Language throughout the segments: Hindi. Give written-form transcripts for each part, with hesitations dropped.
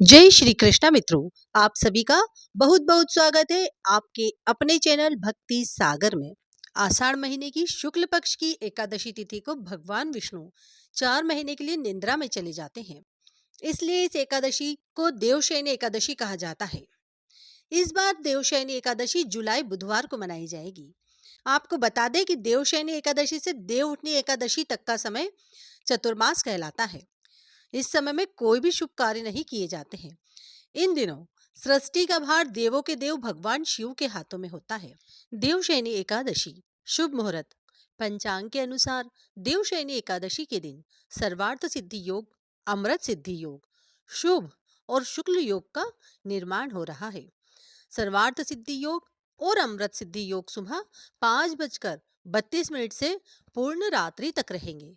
जय श्री कृष्णा मित्रों, आप सभी का बहुत बहुत स्वागत है आपके अपने चैनल भक्ति सागर में। आषाढ़ महीने की शुक्ल पक्ष की एकादशी तिथि को भगवान विष्णु 4 महीने के लिए निद्रा में चले जाते हैं, इसलिए इस एकादशी को देवशयनी एकादशी कहा जाता है। इस बार देवशयनी एकादशी जुलाई बुधवार को मनाई जाएगी। आपको बता दें कि देवशयनी एकादशी से देव उठनी एकादशी तक का समय चतुर्मास कहलाता है। इस समय में कोई भी शुभ कार्य नहीं किए जाते हैं। इन दिनों सृष्टि का भार देवों के देव भगवान शिव के हाथों में होता है। देवशयनी एकादशी शुभ मुहूर्त। पंचांग के अनुसार देवशयनी एकादशी के दिन सर्वार्थ सिद्धि योग, अमृत सिद्धि योग, शुभ और शुक्ल योग का निर्माण हो रहा है। सर्वार्थ सिद्धि योग और अमृत सिद्धि योग सुबह 5:32 से पूर्ण रात्रि तक रहेंगे।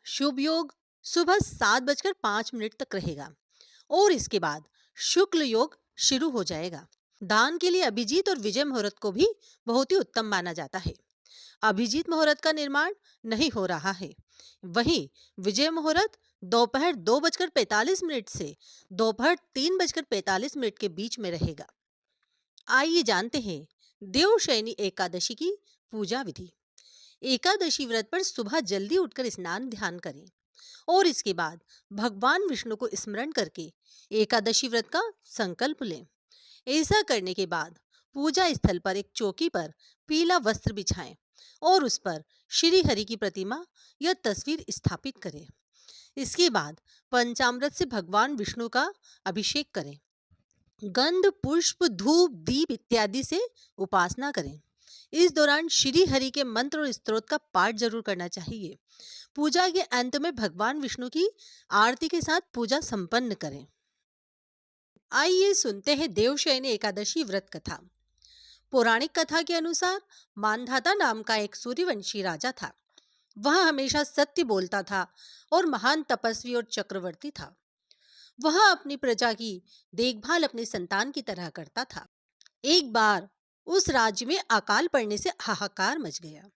शुभ योग सुबह 7:05 तक रहेगा और इसके बाद शुक्ल योग शुरू हो जाएगा। दान के लिए अभिजीत और विजय मुहूर्त को भी बहुत ही उत्तम माना जाता है। अभिजीत मुहूर्त का निर्माण नहीं हो रहा है, वहीं विजय मुहूर्त दोपहर 2:45 से दोपहर 3:45 के बीच में रहेगा। आइए जानते हैं देवशयनी एकादशी की पूजा विधि। एकादशी व्रत पर सुबह जल्दी उठकर स्नान ध्यान करें और इसके बाद भगवान विष्णु को स्मरण करके एकादशी व्रत का संकल्प लें। ऐसा करने के बाद पूजा स्थल पर एक चौकी पर पीला वस्त्र बिछाएं और उस पर श्री हरि की प्रतिमा या तस्वीर स्थापित करें। इसके बाद पंचामृत से भगवान विष्णु का अभिषेक करें। गंध, पुष्प, धूप, दीप इत्यादि से उपासना करें। इस दौरान श्री हरि के मंत्र और स्तोत्र का पाठ जरूर करना चाहिए। पूजा के अंत में भगवान विष्णु की आरती के साथ पूजा संपन्न करें। आइए सुनते हैं देवशयनी एकादशी व्रत कथा। पौराणिक कथा के अनुसार मानधाता नाम का एक सूर्यवंशी राजा था। वह हमेशा सत्य बोलता था और महान तपस्वी और चक्रवर्ती था। वह अपनी प्रजा की देखभाल अपने संतान की तरह करता था। एक बार उस राज्य में अकाल पड़ने से हाहाकार मच गया।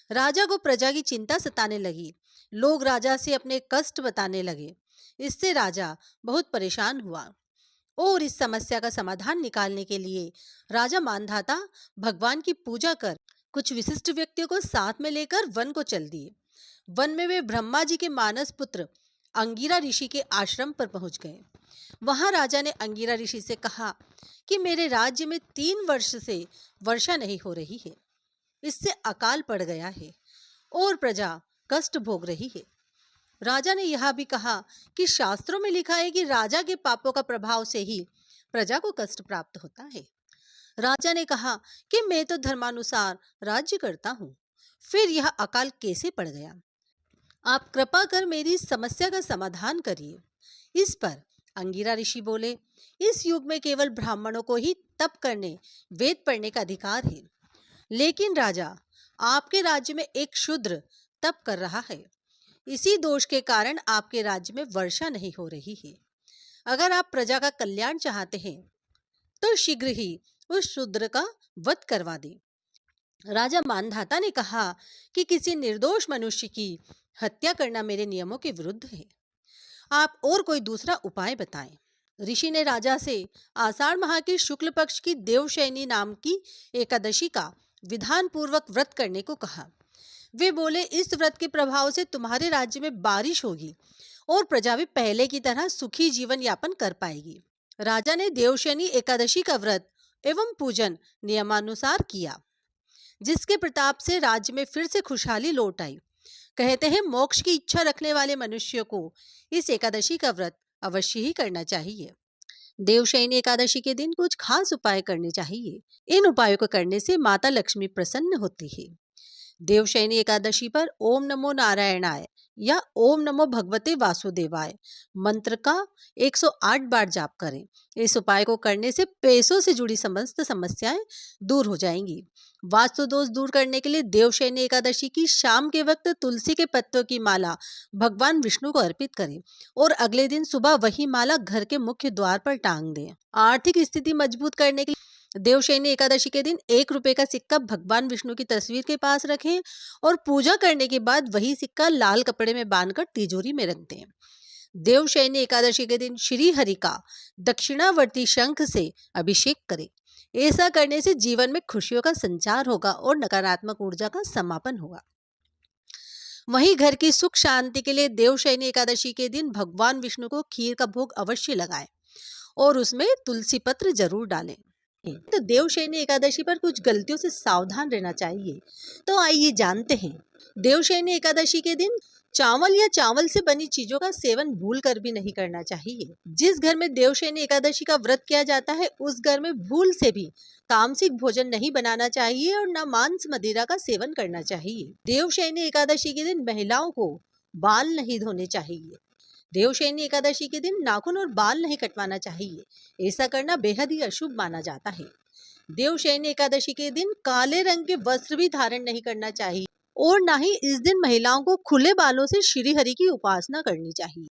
राजा को प्रजा की चिंता सताने लगी। लोग राजा से अपने कष्ट बताने लगे। इससे राजा बहुत परेशान हुआ और इस समस्या का समाधान निकालने के लिए राजा मानधाता भगवान की पूजा कर कुछ विशिष्ट व्यक्तियों को साथ में लेकर वन को चल दिए। वन में वे ब्रह्मा जी के मानस पुत्र अंगिरा ऋषि के आश्रम पर पहुंच गए। वहां राजा ने अंगिरा ऋषि से कहा कि मेरे राज्य में 3 वर्ष से वर्षा नहीं हो रही है। इससे अकाल पड़ गया है और प्रजा कष्ट भोग रही है। राजा ने यह भी कहा कि शास्त्रों में लिखा है कि राजा के पापों का प्रभाव से ही प्रजा को कष्ट प्राप्त होता है। राजा ने कहा कि मैं तो धर्मानुसार राज्य करता हूँ, फिर यह अकाल कैसे पड़ गया? आप कृपा कर मेरी समस्या का समाधान करिए। इस पर अंगिरा ऋषि बोले, इस युग में केवल ब्राह्मणों को ही तप करने, वेद पढ़ने का अधिकार है। लेकिन राजा, आपके राज्य में एक शूद्र तप कर रहा है। इसी दोष के कारण आपके राज्य में वर्षा नहीं हो रही है। अगर आप प्रजा का कल्याण चाहते हैं तो शीघ्र ही उस शूद्र का वध करवा दें। राजा मानधाता ने कहा कि किसी निर्दोष मनुष्य की हत्या करना मेरे नियमों के विरुद्ध है। आप और कोई दूसरा उपाय बताएं। ऋषि ने राजा से आषाढ़ माह की शुक्ल पक्ष की देवशयनी नाम की एकादशी का विधान पूर्वक व्रत करने को कहा। वे बोले, इस व्रत के प्रभाव से तुम्हारे राज्य में बारिश होगी और प्रजा भी पहले की तरह सुखी जीवन यापन कर पाएगी। राजा ने देवशयनी एकादशी का व्रत एवं पूजन नियमानुसार किया, जिसके प्रताप से राज्य में फिर से खुशहाली लौट आई। कहते हैं मोक्ष की इच्छा रखने वाले मनुष्य को इस एकादशी का व्रत अवश्य ही करना चाहिए। देवशयनी एकादशी के दिन कुछ खास उपाय करने चाहिए। इन उपायों को करने से माता लक्ष्मी प्रसन्न होती है। देवशयनी एकादशी पर ओम नमो नारायणाय या ओम नमो भगवते वासुदेवाय मंत्र का 108 बार जाप करें। इस उपाय को करने से पैसों से जुड़ी समस्त समस्याएं दूर हो जाएंगी। वास्तु दोष दूर करने के लिए देवशयनी एकादशी की शाम के वक्त तुलसी के पत्तों की माला भगवान विष्णु को अर्पित करें और अगले दिन सुबह वही माला घर के मुख्य द्वार पर टांग दें। आर्थिक स्थिति मजबूत करने के देवशयनी एकादशी के दिन 1 रुपए का सिक्का भगवान विष्णु की तस्वीर के पास रखें और पूजा करने के बाद वही सिक्का लाल कपड़े में बांधकर तिजोरी में रख दें। देवशयनी एकादशी के दिन श्री हरि का दक्षिणावर्ती शंख से अभिषेक करें। ऐसा करने से जीवन में खुशियों का संचार होगा और नकारात्मक ऊर्जा का समापन होगा। वहीं घर की सुख शांति के लिए देवशयनी एकादशी के दिन भगवान विष्णु को खीर का भोग अवश्य लगाएं और उसमें तुलसी पत्र जरूर डालें। तो देवशयनी एकादशी पर कुछ गलतियों से सावधान रहना चाहिए। तो आइए जानते हैं। देवशयनी एकादशी के दिन चावल या चावल से बनी चीजों का सेवन भूल कर भी नहीं करना चाहिए। जिस घर में देवशयनी एकादशी का व्रत किया जाता है उस घर में भूल से भी तामसिक भोजन नहीं बनाना चाहिए और न मांस मदिरा का सेवन करना चाहिए। देवशयनी एकादशी के दिन महिलाओं को बाल नहीं धोने चाहिए। देवशयनी एकादशी के दिन नाखून और बाल नहीं कटवाना चाहिए। ऐसा करना बेहद ही अशुभ माना जाता है। देवशयनी एकादशी के दिन काले रंग के वस्त्र भी धारण नहीं करना चाहिए और ना ही इस दिन महिलाओं को खुले बालों से श्री हरि की उपासना करनी चाहिए।